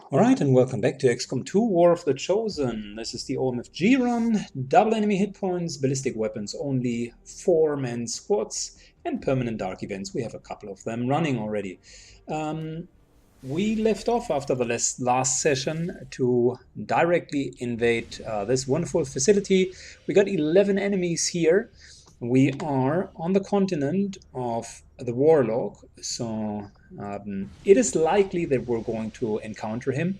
Alright, and welcome back to XCOM2 War of the Chosen. This is the OMFG Run, double enemy hit points, ballistic weapons only, 4-man squads, and permanent dark events. We have a couple of them running already. We left off after the last session to directly invade this wonderful facility. We got 11 enemies here. We are on the continent of the Warlock, so it is likely that we're going to encounter him.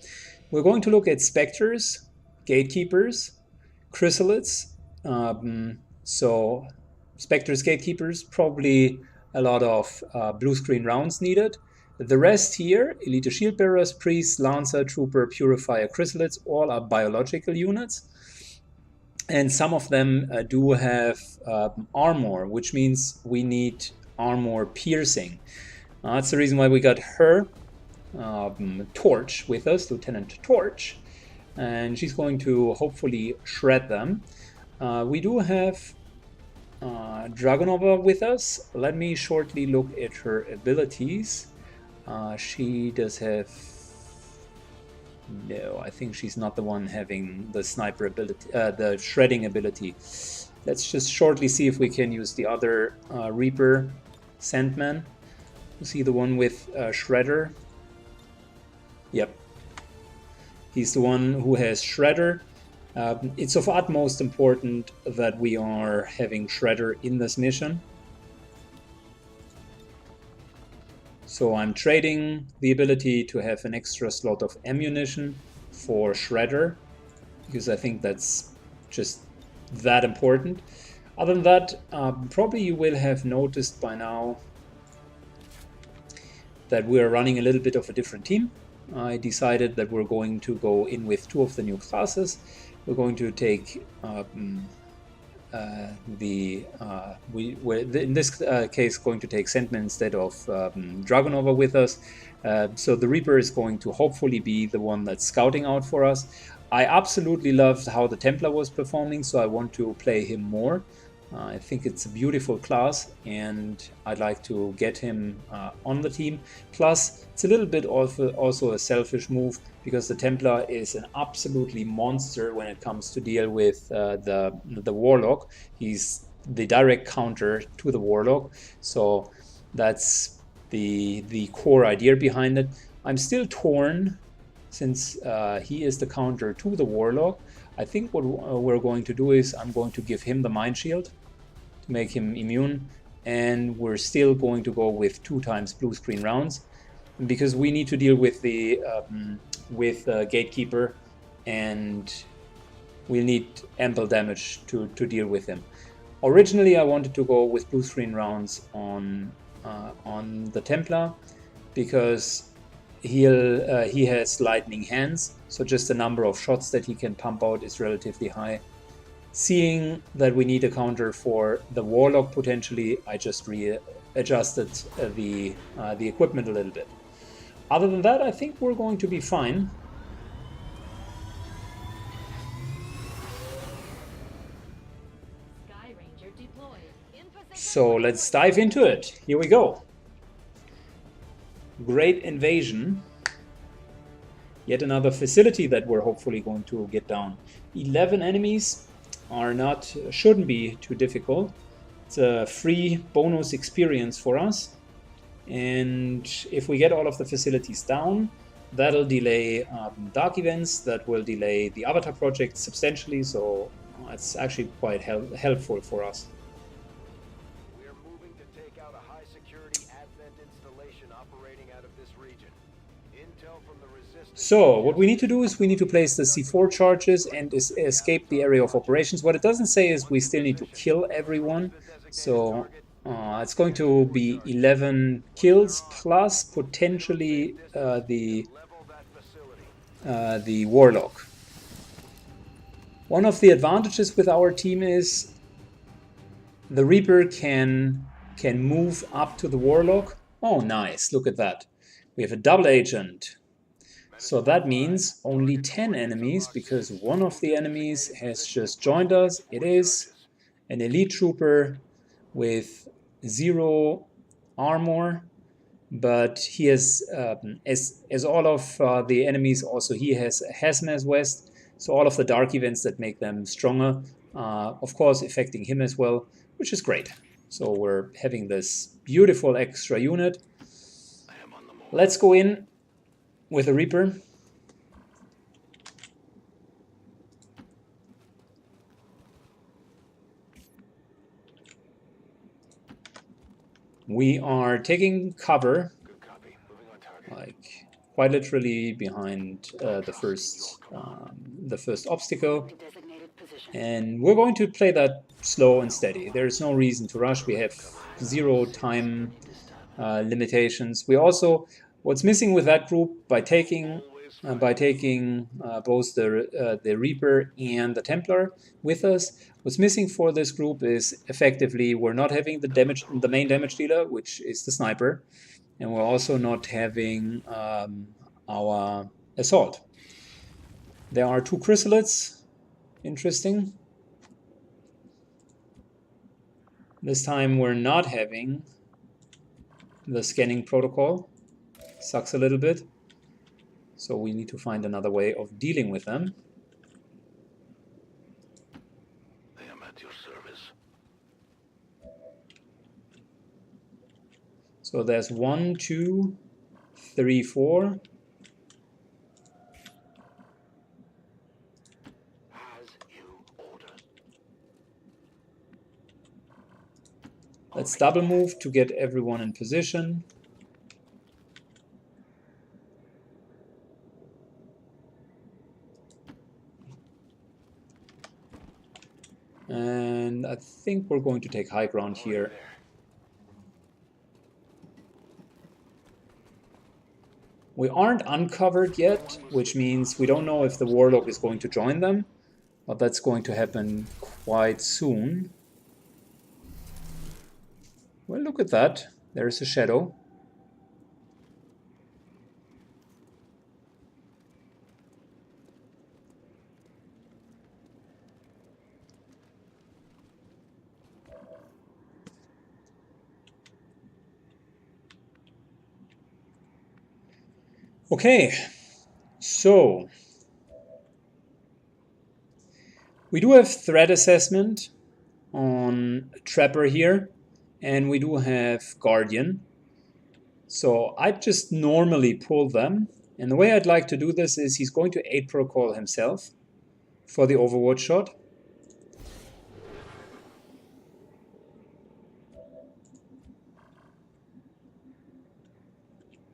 We're going to look at Spectres, Gatekeepers, Chrysalids. So Spectres, Gatekeepers, probably a lot of blue screen rounds needed. The rest here, Elite Shield Bearers, Priests, Lancer, Trooper, Purifier, Chrysalids, all are biological units. And some of them do have armor, which means we need armor piercing. That's the reason why we got her, Torch, with us, Lieutenant Torch. And she's going to hopefully shred them. We do have Dragonova with us. Let me shortly look at her abilities. She does have... No, I think she's not the one having the sniper ability, the shredding ability. Let's just shortly see if we can use the other Reaper, Sandman. You see the one with Shredder? Yep. He's the one who has Shredder. It's of utmost important that we are having Shredder in this mission. So I'm trading the ability to have an extra slot of ammunition for Shredder, because I think that's just that important. Other than that, probably you will have noticed by now that we're running a little bit of a different team. I decided that we're going to go in with 2 of the new classes. We're going to take we're in this case going to take Sandman instead of Dragonova with us. So the Reaper is going to hopefully be the one that's scouting out for us. I absolutely loved how the Templar was performing, so I want to play him more. I think it's a beautiful class, and I'd like to get him on the team. Plus, it's a little bit also a selfish move, because the Templar is an absolutely monster when it comes to deal with the Warlock. He's the direct counter to the Warlock, so that's the core idea behind it. I'm still torn, since he is the counter to the Warlock. I think what we're going to do is I'm going to give him the Mind Shield to make him immune, and we're still going to go with 2 times blue screen rounds, because we need to deal with the Gatekeeper, and we'll need ample damage to deal with him. Originally I wanted to go with blue screen rounds on the Templar, because he has lightning hands, so just the number of shots that he can pump out is relatively high. Seeing that we need a counter for the Warlock potentially, I just readjusted the equipment a little bit. Other than that, I think we're going to be fine. So let's dive into it. Here we go. Great Invasion. Yet another facility that we're hopefully going to get down. 11 enemies shouldn't be too difficult. It's a free bonus experience for us. And if we get all of the facilities down, that'll delay dark events, that will delay the Avatar project substantially, so it's actually quite helpful for us. We're moving to take out a high-security Advent installation operating out of this region. Intel from the resistance... So what we need to do is we need to place the C4 charges and escape the area of operations. What it doesn't say is we still need to kill everyone, so it's going to be 11 kills plus potentially the Warlock. One of the advantages with our team is the Reaper can move up to the Warlock. Oh, nice! Look at that. We have a double agent. So that means only 10 enemies, because one of the enemies has just joined us. It is an elite trooper with 0 armor, but he has, as all of the enemies, also he has a hazmat vest, so all of the dark events that make them stronger, of course, affecting him as well, which is great. So we're having this beautiful extra unit. Let's go in with a Reaper. We are taking cover, like quite literally behind the first obstacle, and we're going to play that slow and steady. There's no reason to rush. We have 0 time limitations. We also, what's missing with that group, by taking both the Reaper and the Templar with us, what's missing for this group is effectively we're not having the main damage dealer, which is the sniper, and we're also not having our assault. There are 2 chrysalids. Interesting. This time we're not having the scanning protocol. Sucks a little bit. So we need to find another way of dealing with them. I am at your service. So there's 1, 2, 3, 4. As you ordered. Let's double move to get everyone in position. And I think we're going to take high ground here. We aren't uncovered yet, which means we don't know if the Warlock is going to join them, but that's going to happen quite soon. Well, look at that. There's a shadow. Okay, so we do have threat assessment on Trapper here, and we do have Guardian. So I just normally pull them, and the way I'd like to do this is he's going to 8 protocol himself for the Overwatch shot.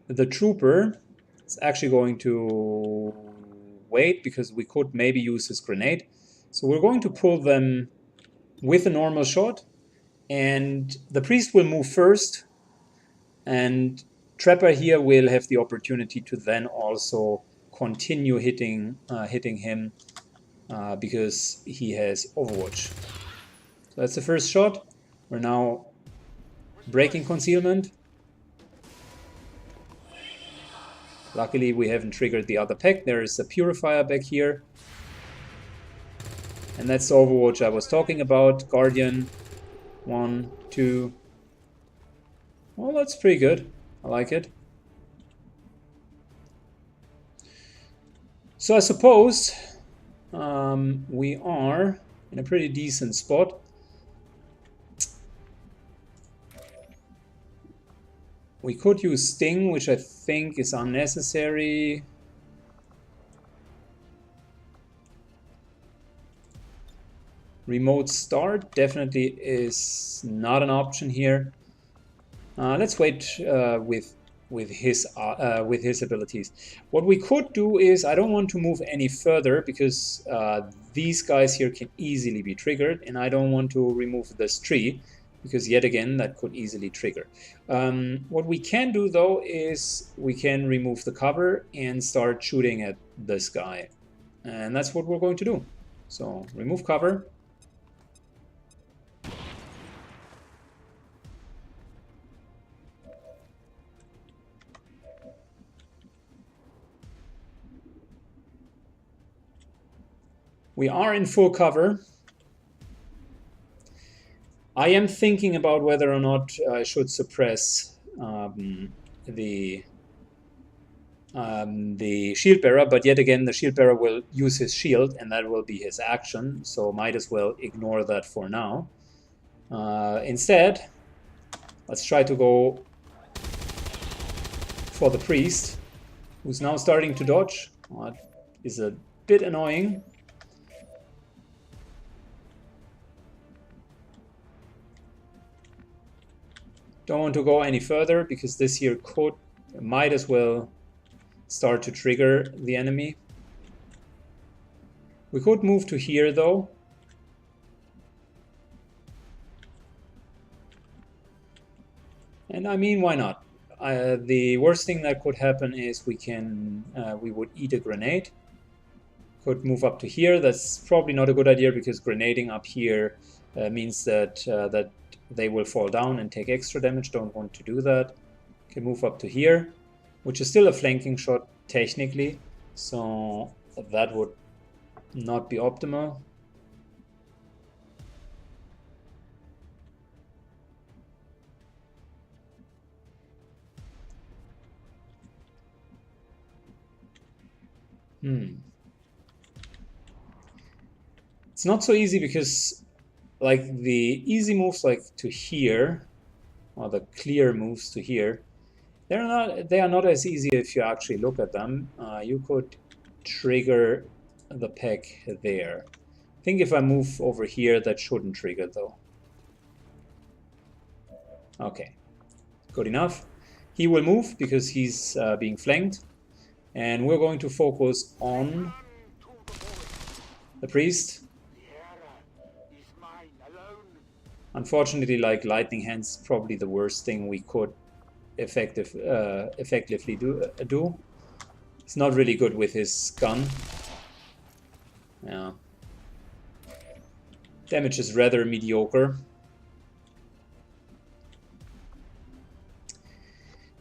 The Trooper is actually going to wait because we could maybe use his grenade. So we're going to pull them with a normal shot, and the Priest will move first, and Trapper here will have the opportunity to then also continue hitting him because he has Overwatch. So that's the first shot. We're now breaking concealment. Luckily we haven't triggered the other pack. There is a Purifier back here. And that's the Overwatch I was talking about. Guardian. 1, 2. Well, that's pretty good. I like it. So I suppose we are in a pretty decent spot. We could use Sting, which I think is unnecessary. Remote start definitely is not an option here. Let's wait with his abilities. What we could do is, I don't want to move any further because these guys here can easily be triggered, and I don't want to remove this tree because yet again that could easily trigger. What we can do though is we can remove the cover and start shooting at this guy, and that's what we're going to do. So remove cover. We are in full cover. I am thinking about whether or not I should suppress the shield bearer, but yet again the shield bearer will use his shield and that will be his action, so might as well ignore that for now. Instead, let's try to go for the priest, who's now starting to dodge. Is a bit annoying. Don't want to go any further because this here might as well start to trigger the enemy. We could move to here though. And I mean, why not? The worst thing that could happen is we would eat a grenade. Could move up to here. That's probably not a good idea because grenading up here means that that they will fall down and take extra damage. Don't want to do that. Can move up to here, which is still a flanking shot technically, so that would not be optimal. It's not so easy because like the easy moves like to here, or the clear moves to here, they are not as easy if you actually look at them. You could trigger the peg there. I think if I move over here, that shouldn't trigger though. Okay, good enough. He will move because he's being flanked, and we're going to focus on the priest. Unfortunately, like lightning hands, probably the worst thing we could effectively do. He's not really good with his gun. Yeah. Damage is rather mediocre.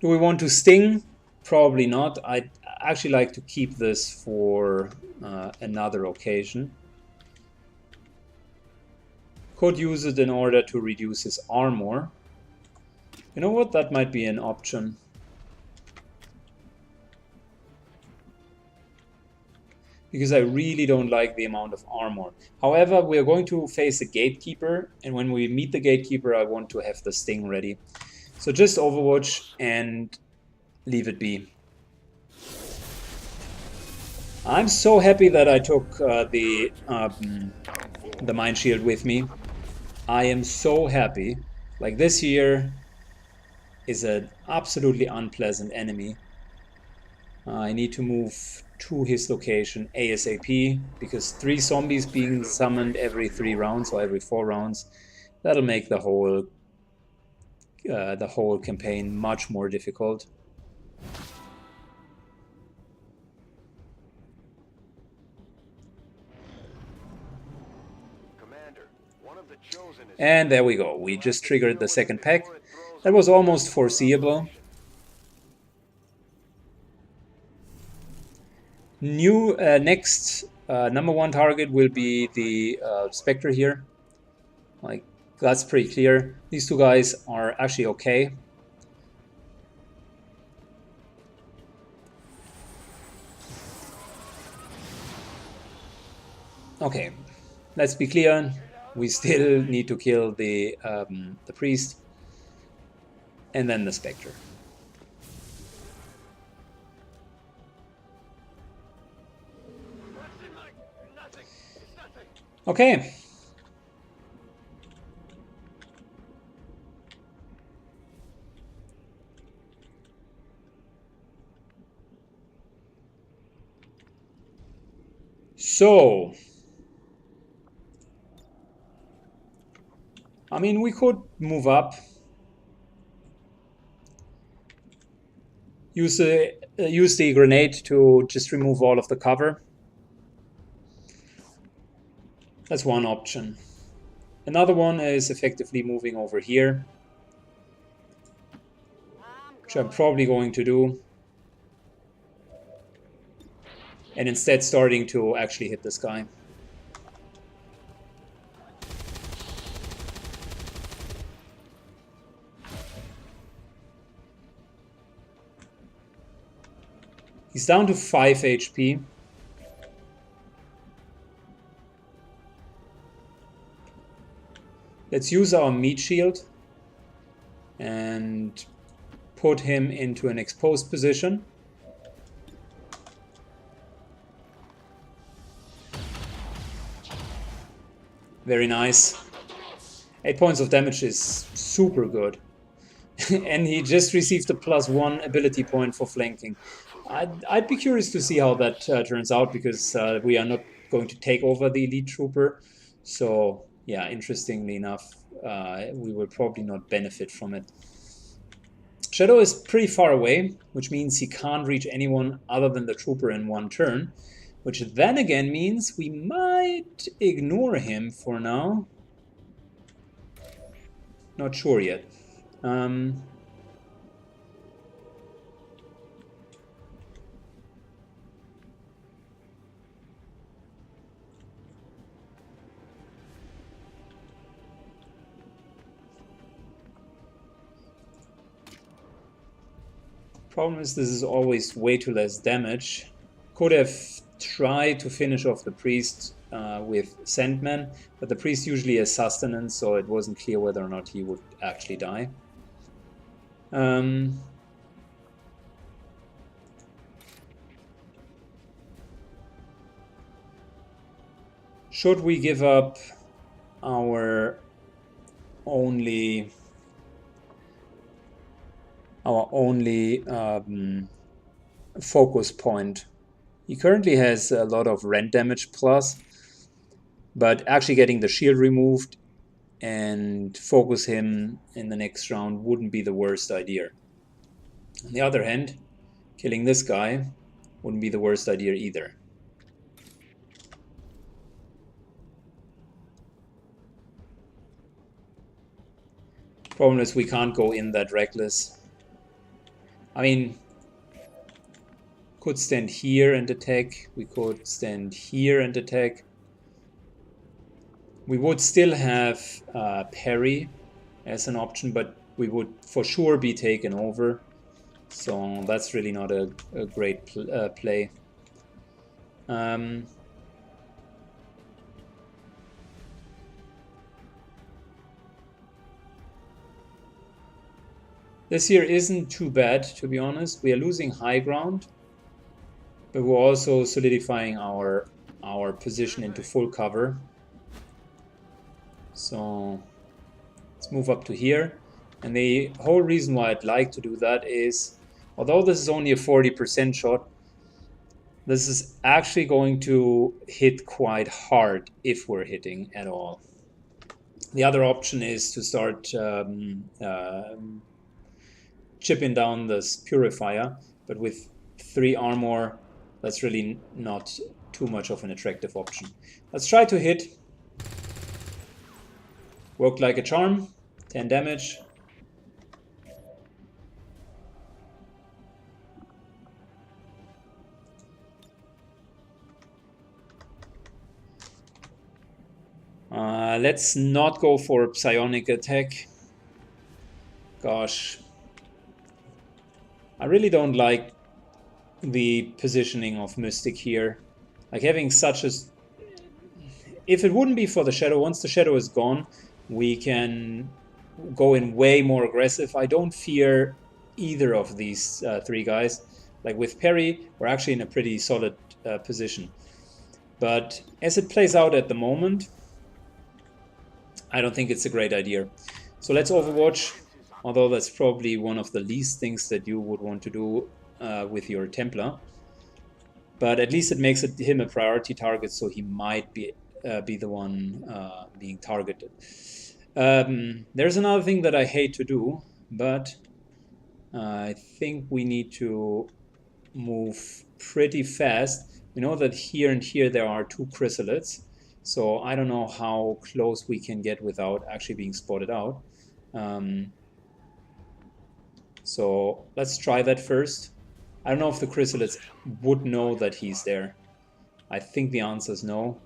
Do we want to sting? Probably not. I'd actually like to keep this for another occasion. Could use it in order to reduce his armor. You know what? That might be an option. Because I really don't like the amount of armor. However, we are going to face a gatekeeper, and when we meet the gatekeeper, I want to have the sting ready. So just Overwatch and leave it be. I'm so happy that I took the Mind Shield with me. I am so happy. Like, this here is an absolutely unpleasant enemy. I need to move to his location ASAP, because 3 zombies being summoned every 3 rounds or every 4 rounds, that'll make the whole campaign much more difficult. And there we go. We just triggered the second pack. That was almost foreseeable. Next number 1 target will be the Spectre here. Like, that's pretty clear. These 2 guys are actually okay. Okay, let's be clear. We still need to kill the priest and then the Spectre. Okay. So, I mean, we could move up, use the grenade to just remove all of the cover. That's one option. Another one is effectively moving over here, which I'm probably going to do, and instead starting to actually hit this guy. He's down to 5 HP. Let's use our meat shield and put him into an exposed position. Very nice. 8 points of damage is super good. And he just received a +1 ability point for flanking. I'd be curious to see how that turns out, because we are not going to take over the elite trooper. So yeah, interestingly enough, we will probably not benefit from it. Shadow is pretty far away, which means he can't reach anyone other than the trooper in one turn, which then again means we might ignore him for now. Not sure yet. Problem is, this is always way too less damage. Could have tried to finish off the priest with Sandman, but the priest usually has sustenance, so it wasn't clear whether or not he would actually die. Should we give up our only focus point? He currently has a lot of rend damage plus, but actually getting the shield removed and focus him in the next round wouldn't be the worst idea. On the other hand, killing this guy wouldn't be the worst idea either. Problem is, we can't go in that reckless. I mean, could stand here and attack. We could stand here and attack. We would still have parry as an option, but we would for sure be taken over. So that's really not a great play. This here isn't too bad, to be honest. We are losing high ground, but we're also solidifying our position into full cover. So let's move up to here. And the whole reason why I'd like to do that is, although this is only a 40% shot, this is actually going to hit quite hard if we're hitting at all. The other option is to start chipping down this purifier, but with 3 armor, that's really not too much of an attractive option. Let's try to hit. Worked like a charm. 10 damage. Let's not go for psionic attack. Gosh, I really don't like the positioning of Mystic here. Like having such a... If it wouldn't be for the Shadow, once the Shadow is gone, we can go in way more aggressive. I don't fear either of these 3 guys. Like with Perry, we're actually in a pretty solid position. But as it plays out at the moment, I don't think it's a great idea. So let's Overwatch, although that's probably one of the least things that you would want to do with your Templar. But at least it makes him a priority target, so he might be the one being targeted. There's another thing that I hate to do, but I think we need to move pretty fast. We know that here and here there are 2 chrysalids, so I don't know how close we can get without actually being spotted out. So let's try that first. I don't know if the chrysalids would know that he's there. I think the answer is no,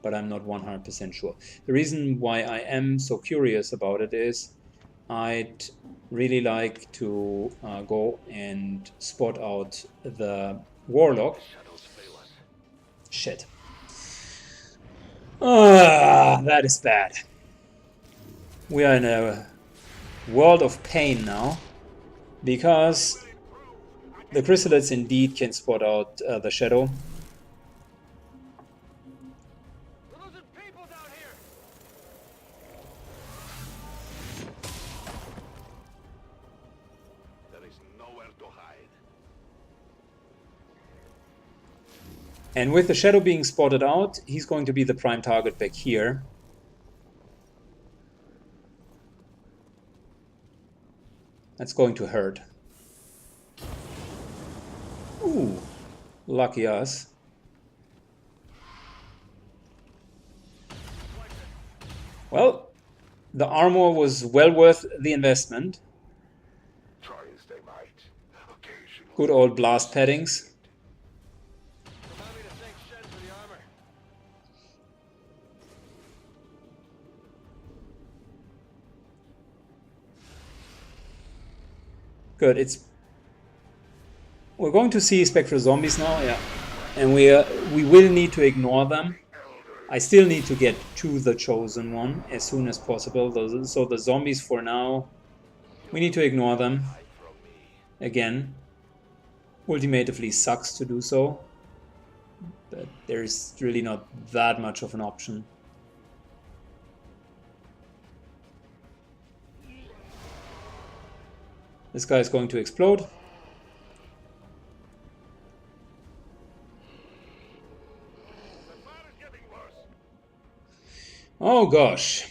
but I'm not 100% sure. The reason why I am so curious about it is I'd really like to go and spot out the Warlock. Shadows fail us. Shit. Ah, that is bad. We are in a world of pain now, because the chrysalids indeed can spot out the shadow. We're losing people down here. There is nowhere to hide. And with the shadow being spotted out, he's going to be the prime target back here. That's going to hurt. Ooh, lucky us. Well, the armor was well worth the investment. Try as they might. Occasionally. Good old blast paddings. Remind me to thank Shen for the armor. Good, we're going to see spectral zombies now, yeah. And we will need to ignore them. I still need to get to the chosen one as soon as possible. So the zombies for now, we need to ignore them. Again, ultimatively sucks to do so, but there's really not that much of an option. This guy is going to explode. Oh gosh.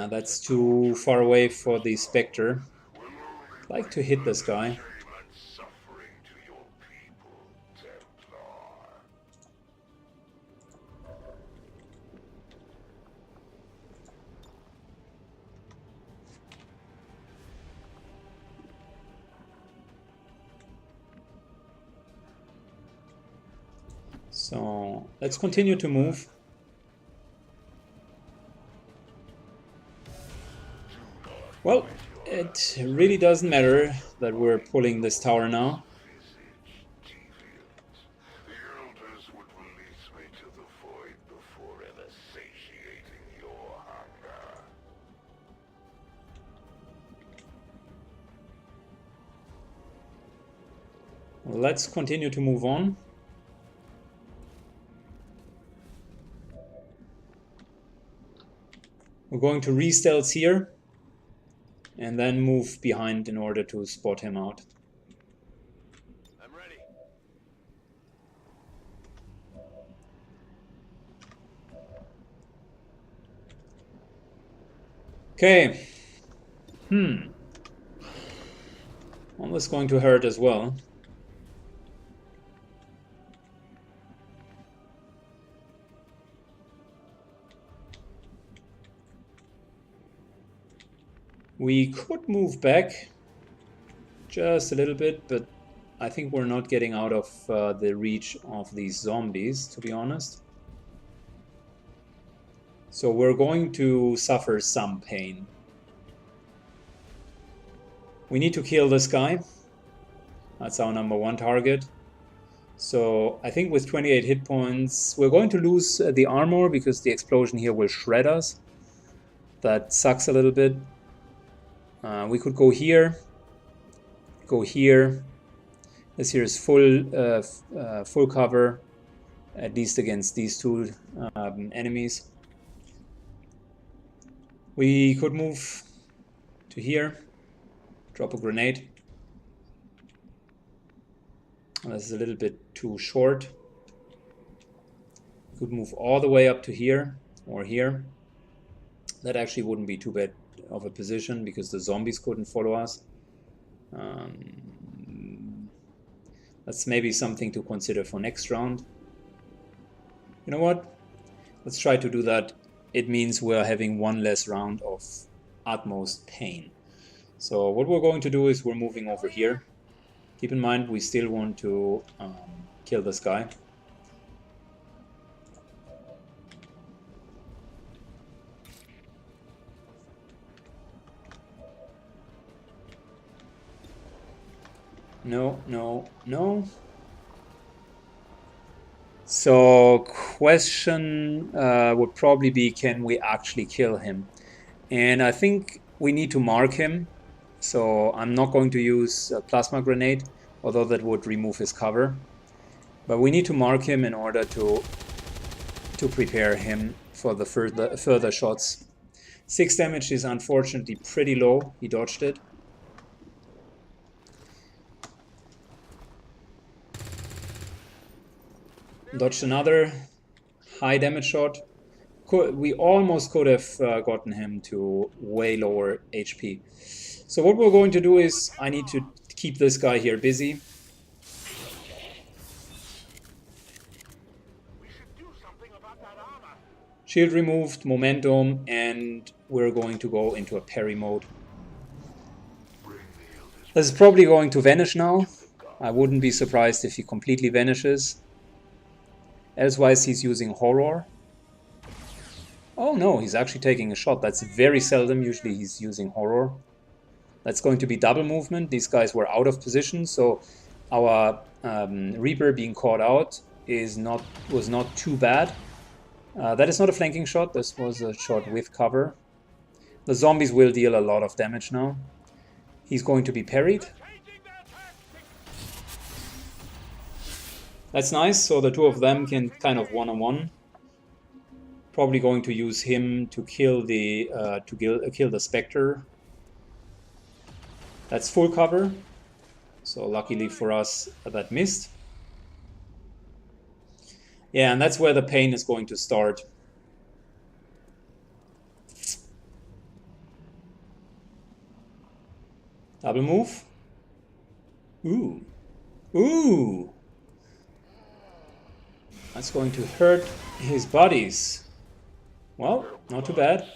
That's too far away for the Spectre. I'd like to hit this guy. So let's continue to move. Well, it really doesn't matter that we're pulling this tower now. Let's continue to move on. We're going to re-stealth here and then move behind in order to spot him out. I'm ready. Okay. Well, this is going to hurt as well. We could move back just a little bit, but I think we're not getting out of the reach of these zombies, to be honest. So we're going to suffer some pain. We need to kill this guy. That's our #1 target. So I think with 28 hit points, we're going to lose the armor because the explosion here will shred us. That sucks a little bit. We could go here, go here. This here is full cover, at least against these two enemies. We could move to here, drop a grenade. This is a little bit too short. We could move all the way up to here or here. That actually wouldn't be too bad of a position because the zombies couldn't follow us. That's maybe something to consider for next round. You know what? Let's try to do that. It means we're having one less round of utmost pain. So what we're going to do is we're moving over here. Keep in mind we still want to kill this guy. No, no, no. So question would probably be, can we actually kill him? And I think we need to mark him. So I'm not going to use a plasma grenade, although that would remove his cover. But we need to mark him in order to prepare him for the further shots. 6 damage is unfortunately pretty low. He dodged it. Dodged another high damage shot. We almost could have gotten him to way lower HP. So what we're going to do is I need to keep this guy here busy. Shield removed, momentum, and we're going to go into a parry mode. This is probably going to vanish now. I wouldn't be surprised if he completely vanishes. Elsewise, he's using horror. Oh no, he's actually taking a shot. That's very seldom. Usually he's using horror. That's going to be double movement. These guys were out of position, so our Reaper being caught out was not too bad. That is not a flanking shot. This was a shot with cover. The zombies will deal a lot of damage now. He's going to be parried. That's nice. So the two of them can kind of one-on-one. Probably going to use him to kill the Spectre. That's full cover. So luckily for us, that missed. Yeah, and that's where the pain is going to start. Double move. Ooh. Ooh. That's going to hurt his buddies. Well, not too bad.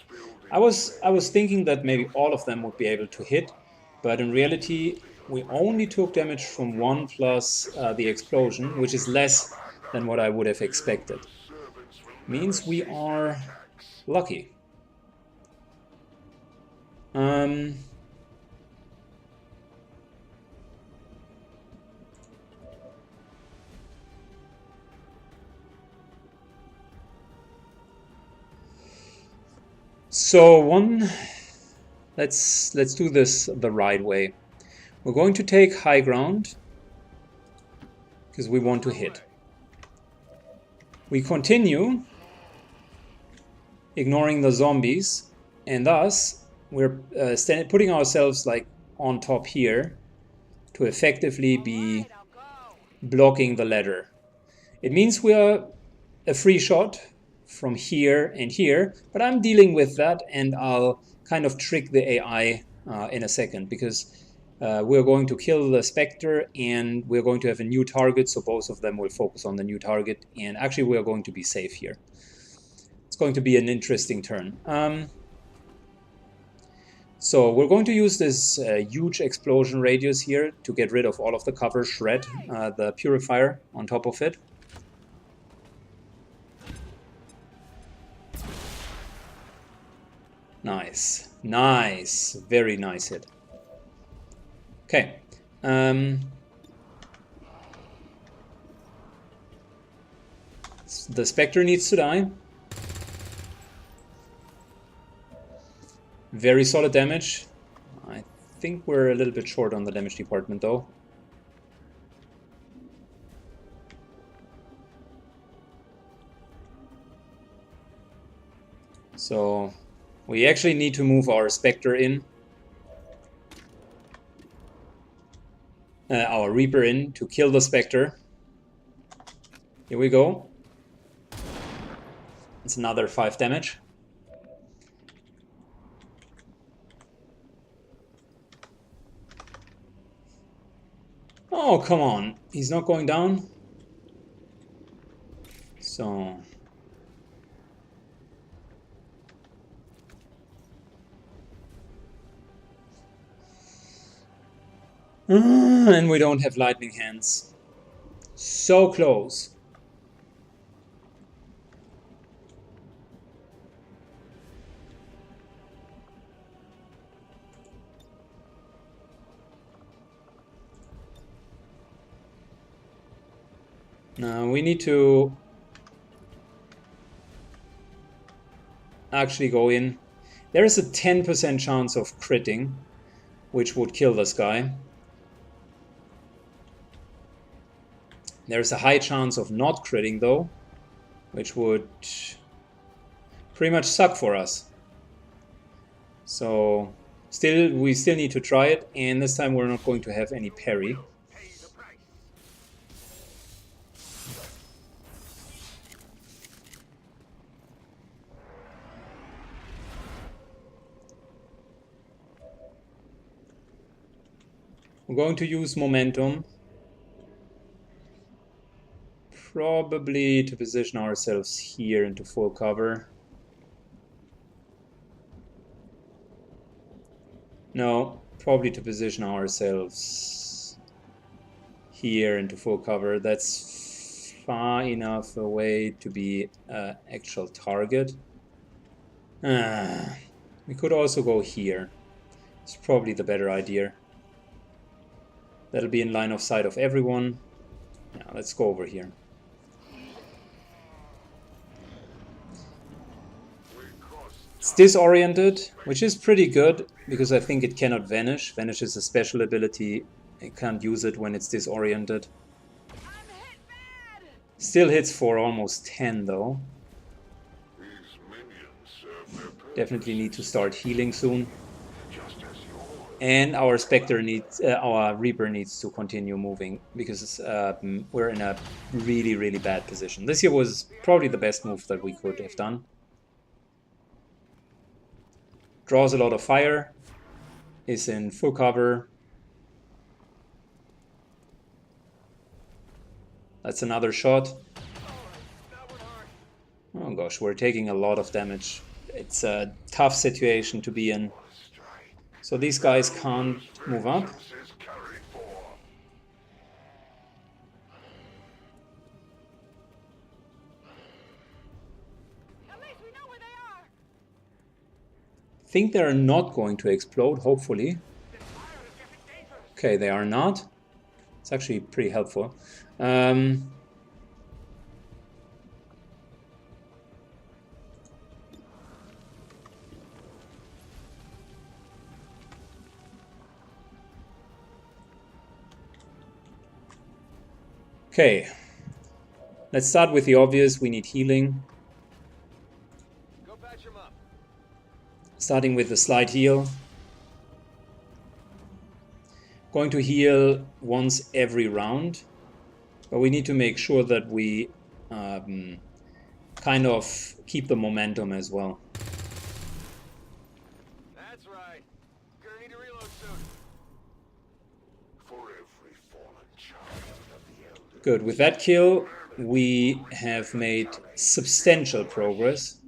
I was thinking that maybe all of them would be able to hit, but in reality, we only took damage from one plus the explosion, which is less than what I would have expected. Means we are lucky. So let's do this the right way. We're going to take high ground because we want to hit. We continue ignoring the zombies, and thus we're putting ourselves like on top here to effectively be blocking the ladder. It means we are a free shot from here and here, but I'm dealing with that, and I'll kind of trick the AI in a second, because we're going to kill the Spectre and we're going to have a new target, so both of them will focus on the new target, and actually we're going to be safe here. It's going to be an interesting turn. So we're going to use this huge explosion radius here to get rid of all of the cover, shred the purifier on top of it. Nice, nice, very nice hit. Okay. The Spectre needs to die. Very solid damage. I think we're a little bit short on the damage department though. So we actually need to move our Spectre in. Our Reaper in to kill the Spectre. Here we go. It's another 5 damage. Oh, come on. He's not going down. So And we don't have lightning hands. So close. Now we need to actually go in. There is a 10% chance of critting, which would kill this guy. There's a high chance of not critting though, which would pretty much suck for us. So we still need to try it, and this time we're not going to have any parry. We're going to use momentum, probably to position ourselves here into full cover. No, probably to position ourselves here into full cover. That's far enough away to be an actual target. We could also go here. It's probably the better idea. That'll be in line of sight of everyone. Now let's go over here. It's disoriented, which is pretty good because I think it cannot vanish. Vanish is a special ability. I can't use it when it's disoriented. Still hits for almost 10 though. Definitely need to start healing soon. And our Spectre needs, our Reaper needs to continue moving because we're in a really, really bad position. This here was probably the best move that we could have done. Draws a lot of fire, is in full cover. That's another shot. Oh gosh, we're taking a lot of damage. It's a tough situation to be in. So these guys can't move up. I think they're not going to explode, hopefully. Okay, they are not. It's actually pretty helpful. Okay, let's start with the obvious. We need healing. Go patch him up. Starting with the slide heal. Going to heal once every round, but we need to make sure that we kind of keep the momentum as well. That's right. Gonna need to reload soon. For every fallen child of the Elder. Good. With that kill, we have made substantial progress.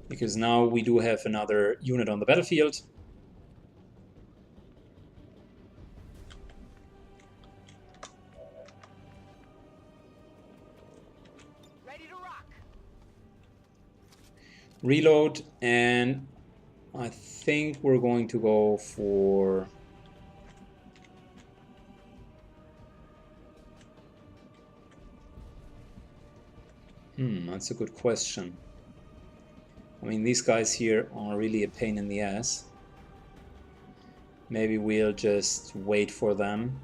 Because now we do have another unit on the battlefield. Ready to rock. Reload, and I think we're going to go for... that's a good question. I mean, these guys here are really a pain in the ass. Maybe we'll just wait for them.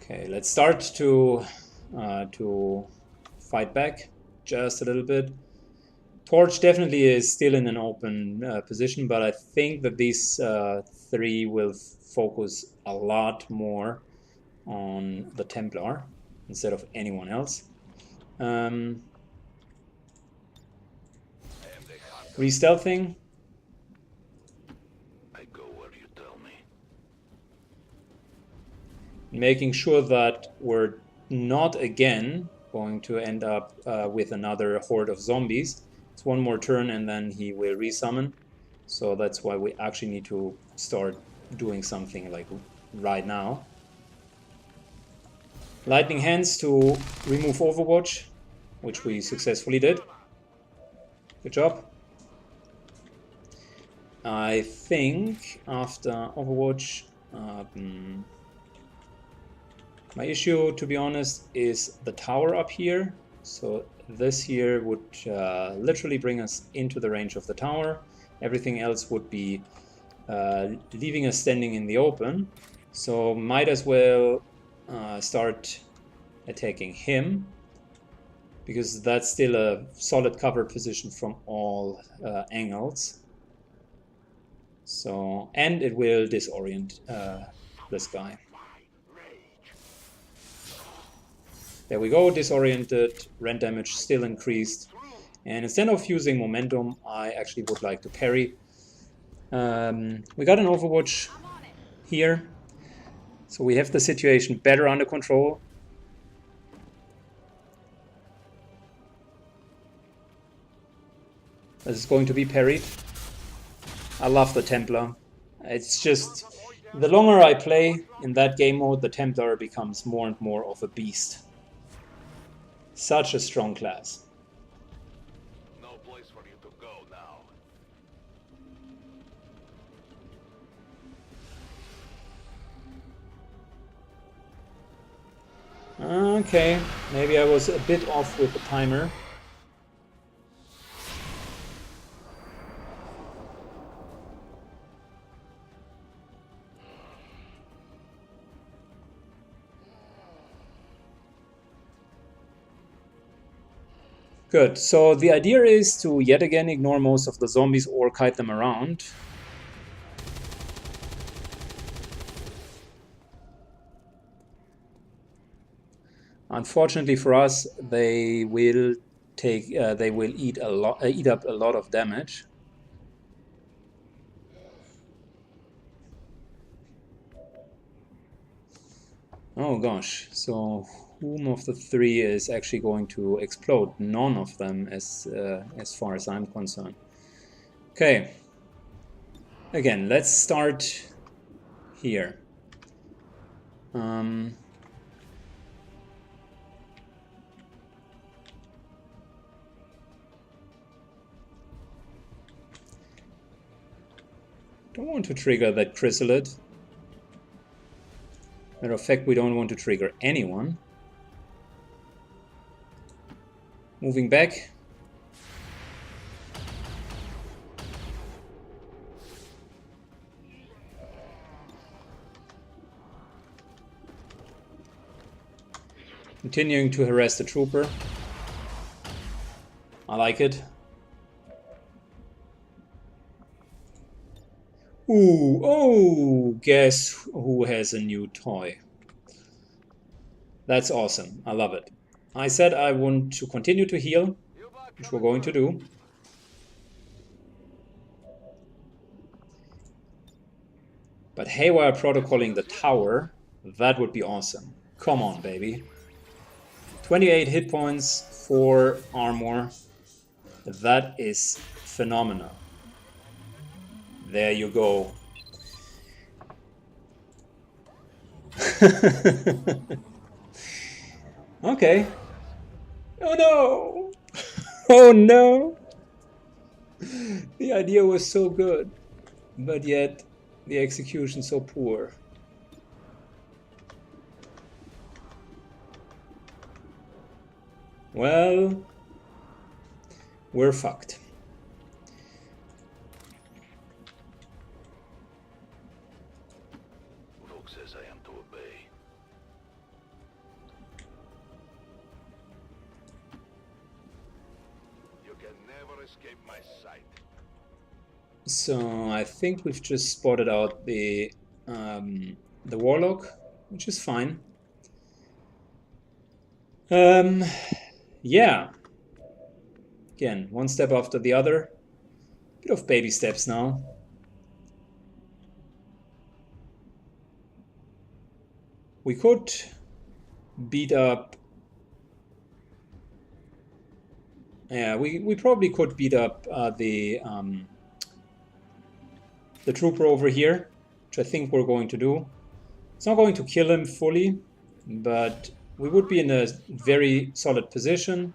Okay, let's start to fight back just a little bit. Torch definitely is still in an open position, but I think that these three will focus a lot more on the Templar instead of anyone else. Re-stealthing. I go where you tell me. Making sure that we're not again going to end up with another horde of zombies. It's one more turn and then he will resummon. So that's why we actually need to start doing something like right now. Lightning Hands to remove Overwatch, which we successfully did. Good job. I think after Overwatch, my issue, to be honest, is the tower up here. So this here would literally bring us into the range of the tower. Everything else would be leaving us standing in the open. So might as well start attacking him, because that's still a solid cover position from all angles. So, and it will disorient this guy. There we go, disoriented, rend damage still increased. And instead of using momentum, I actually would like to parry. We got an Overwatch here, so we have the situation better under control. This is going to be parried. I love the Templar. It's just, the longer I play in that game mode, the Templar becomes more and more of a beast. Such a strong class. No place for you to go now. Okay, maybe I was a bit off with the timer. Good, so the idea is to yet again ignore most of the zombies or kite them around. Unfortunately for us, they will eat up a lot of damage. Oh gosh, so whom of the three is actually going to explode? None of them, as far as I'm concerned. Okay. Again, let's start here. Don't want to trigger that chrysalid. Matter of fact, we don't want to trigger anyone. Moving back. Continuing to harass the trooper. I like it. Ooh, oh, guess who has a new toy? That's awesome. I love it. I said I want to continue to heal, which we're going to do. But haywire protocoling the tower, that would be awesome. Come on, baby. 28 hit points, 4 armor. That is phenomenal. There you go. Okay. Oh no! Oh no! The idea was so good, but yet the execution so poor. Well, we're fucked. Rogue says I am to obey. You can never escape my sight. So I think we've just spotted out the warlock, which is fine. Yeah. Again, one step after the other. Bit of baby steps now. We could beat up... Yeah, we probably could beat up the trooper over here, which I think we're going to do. It's not going to kill him fully, but we would be in a very solid position.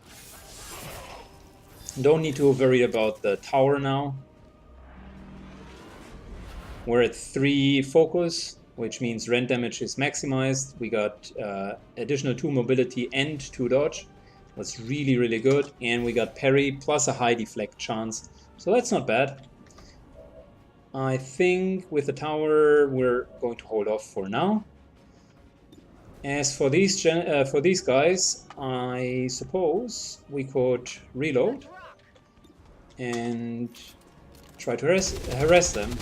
Don't need to worry about the tower now. We're at 3 focus, which means rend damage is maximized. We got additional 2 mobility and 2 dodge. That's really, really good. And we got parry plus a high deflect chance. So that's not bad. I think with the tower, we're going to hold off for now. As for these guys, I suppose we could reload and try to harass them.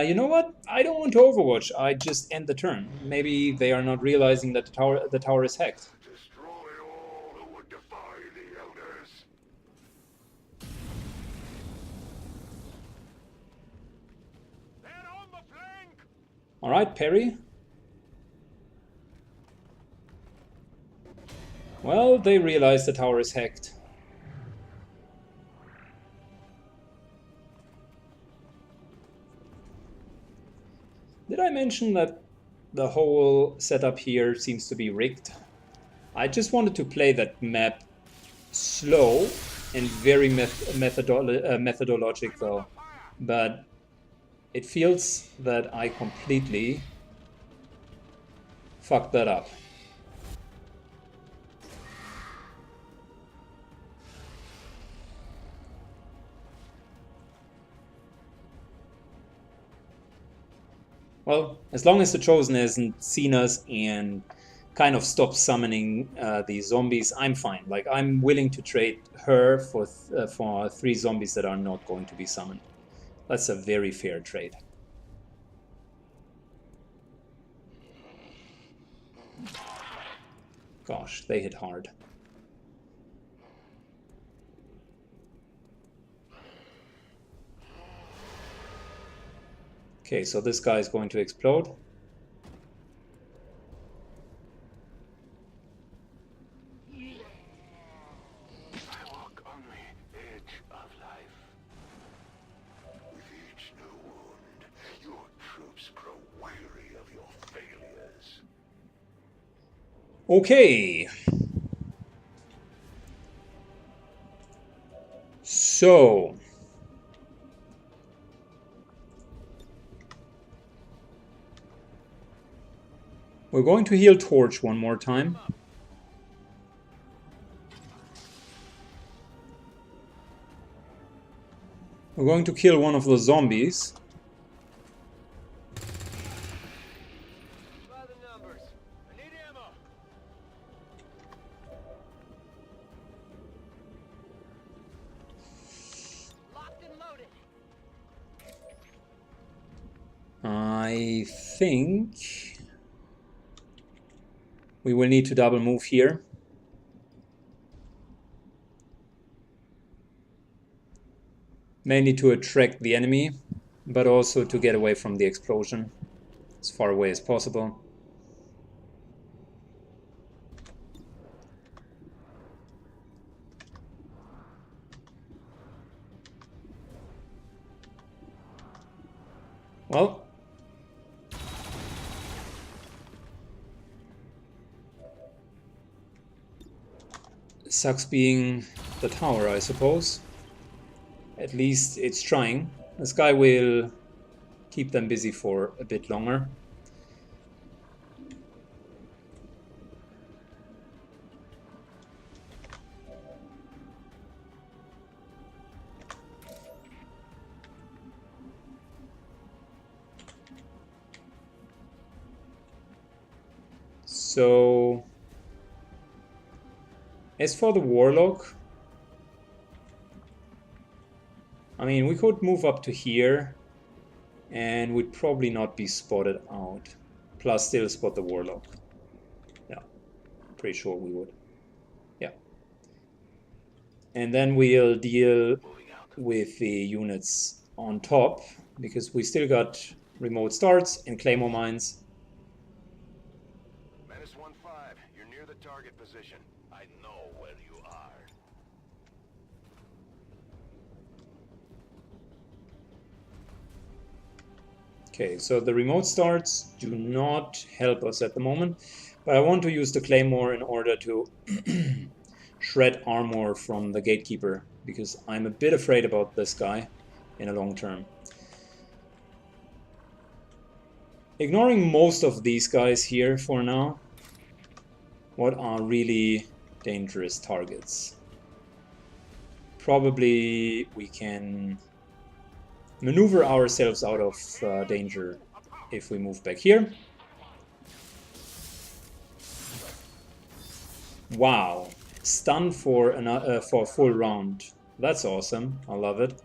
You know what? I don't want to overwatch. I just end the turn. Maybe they are not realizing that the tower is hacked. Destroy all who would defy the elders. They're on the flank! All right, parry. Well, they realize the tower is hacked. Did I mention that the whole setup here seems to be rigged? I just wanted to play that map slow and very methodologic though, but it feels that I completely fucked that up. Well, as long as the Chosen hasn't seen us and kind of stopped summoning these zombies, I'm fine. Like, I'm willing to trade her for 3 zombies that are not going to be summoned. That's a very fair trade. Gosh, they hit hard. Okay, so this guy is going to explode. I walk on the edge of life. With each new wound, your troops grow weary of your failures. Okay. So... we're going to heal Torch one more time. We're going to kill one of the zombies. By the numbers. I need ammo. Locked and loaded. I think we will need to double move here. Mainly to attract the enemy, but also to get away from the explosion as far away as possible. Well, sucks being the tower, I suppose. At least it's trying. This guy will keep them busy for a bit longer. So, as for the Warlock, I mean, we could move up to here and we'd probably not be spotted out. Plus still spot the Warlock. Yeah, pretty sure we would. Yeah. And then we'll deal with the units on top because we still got remote starts and claymore mines. Menace 1-5, you're near the target position. I know where you are. Okay, so the remote starts do not help us at the moment, but I want to use the claymore in order to shred armor from the gatekeeper, because I'm a bit afraid about this guy in a long term. Ignoring most of these guys here for now, what are really dangerous targets? Probably we can maneuver ourselves out of danger if we move back here. Wow, stun for a full round. That's awesome. I love it.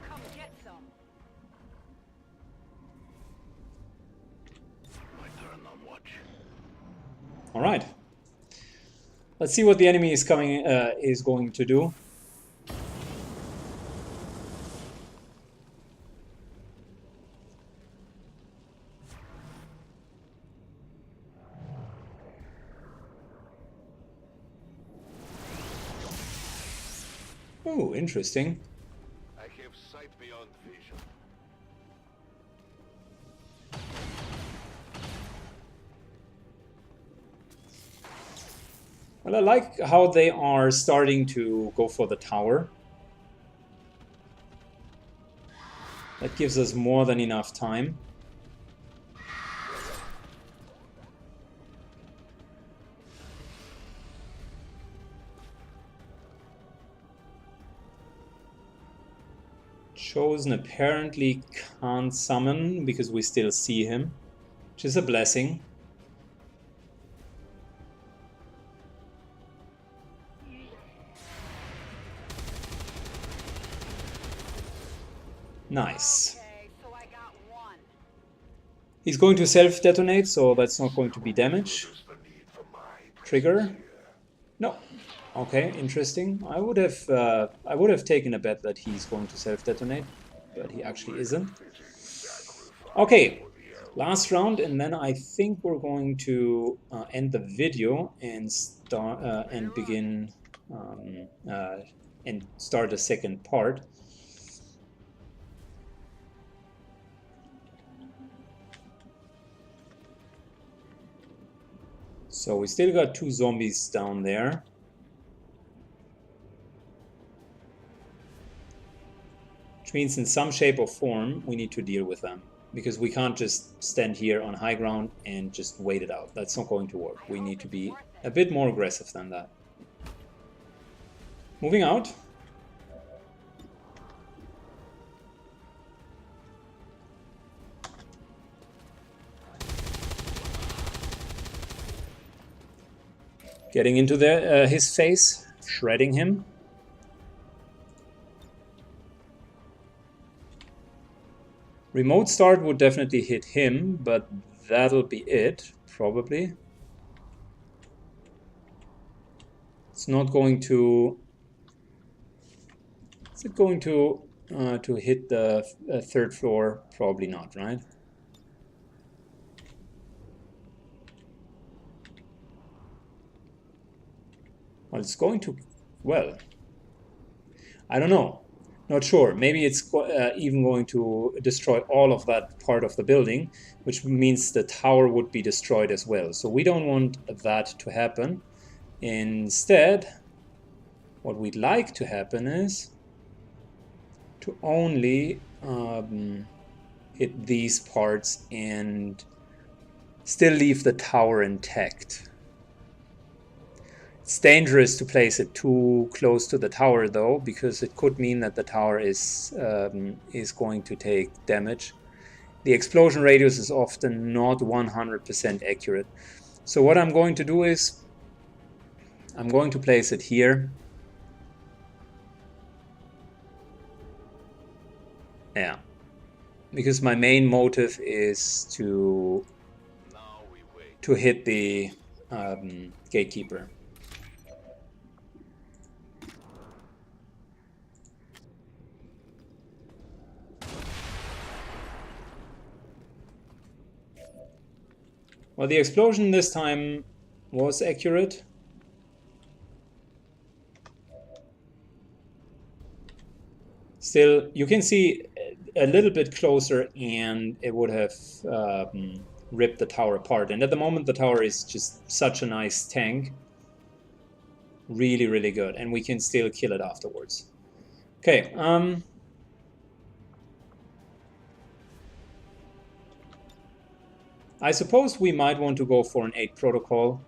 Come get some. My turn on watch. All right. Let's see what the enemy is going to do. Oh, interesting. I have sight beyond vision. Well, I like how they are starting to go for the tower. That gives us more than enough time. Chosen apparently can't summon because we still see him, which is a blessing. Nice. Okay, so I got one. He's going to self-detonate, so that's not going to be damage. Is the need for my Trigger? No. Okay, interesting. I would have taken a bet that he's going to self-detonate, but he actually isn't. Okay, last round, and then I think we're going to end the video and start and begin and start the second part. So we still got 2 zombies down there. Which means in some shape or form we need to deal with them. Because we can't just stand here on high ground and just wait it out. That's not going to work. We need to be a bit more aggressive than that. Moving out. Getting into his face, shredding him. Remote start would definitely hit him, but that'll be it, probably. It's not going to... Is it going to hit the third floor? Probably not, right? Well, it's going to... Well, I don't know. Not sure. Maybe it's even going to destroy all of that part of the building, which means the tower would be destroyed as well. So we don't want that to happen. Instead, what we'd like to happen is to only hit these parts and still leave the tower intact. It's dangerous to place it too close to the tower, though, because it could mean that the tower is going to take damage. The explosion radius is often not 100% accurate. So what I'm going to do is I'm going to place it here. Yeah, because my main motive is to hit the gatekeeper. Well, the explosion this time was accurate. Still, you can see a little bit closer and it would have ripped the tower apart. And at the moment the tower is just such a nice tank. Really, really good. And we can still kill it afterwards. Okay, I suppose we might want to go for an 8 protocol.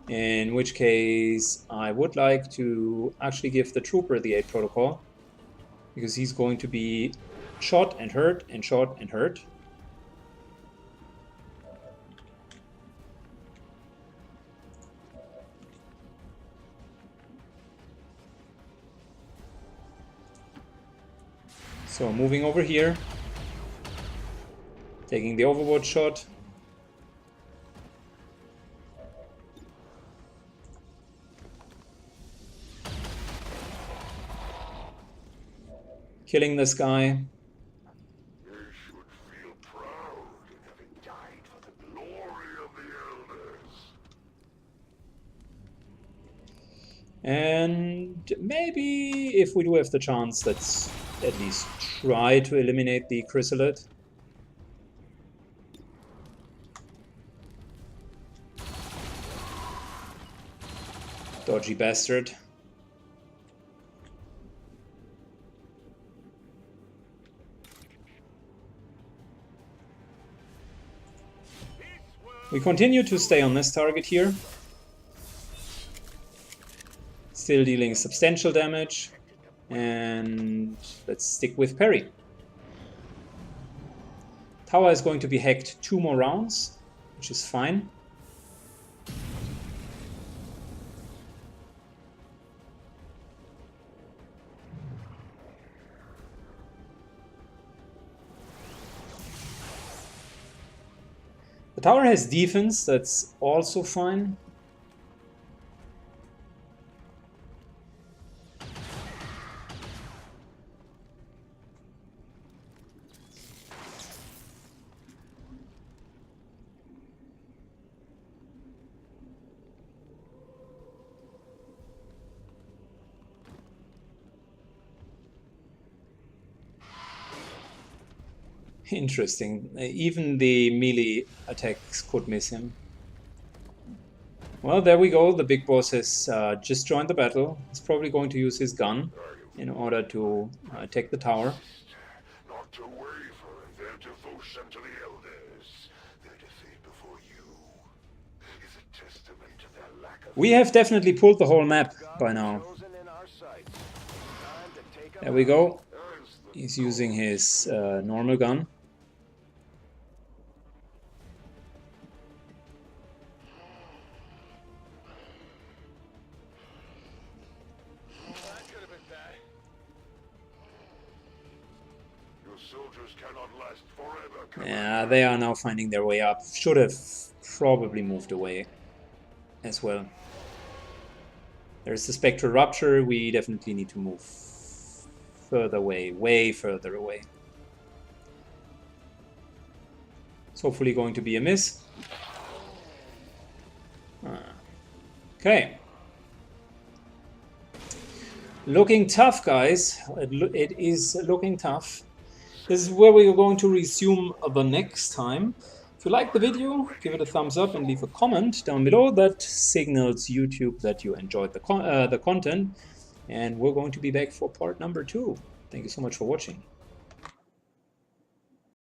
In which case I would like to actually give the trooper the 8 protocol. Because he's going to be shot and hurt and shot and hurt. So moving over here, taking the overwatch shot. Killing this guy. They should feel proud in having died for the glory of the elders. And maybe if we do have the chance, let's at least try to eliminate the chrysalid. Dodgy bastard. We continue to stay on this target here. Still dealing substantial damage. And let's stick with parry. Tower is going to be hacked 2 more rounds, which is fine. The tower has defense, that's also fine. Interesting. Even the melee attacks could miss him. Well, there we go. The big boss has just joined the battle. He's probably going to use his gun in order to take the tower. Not to waver in their devotion to the elders. Their defeat before you is a testament to their lack of... We have definitely pulled the whole map by now. There we go. He's using his normal gun. Yeah, they are now finding their way up. Should have probably moved away as well. There's the spectral rupture. We definitely need to move further away, way further away. It's hopefully going to be a miss. Okay. Looking tough, guys. It is looking tough. This is where we are going to resume the next time. If you like the video, give it a thumbs up and leave a comment down below. That signals YouTube that you enjoyed the content. And we're going to be back for part number 2. Thank you so much for watching.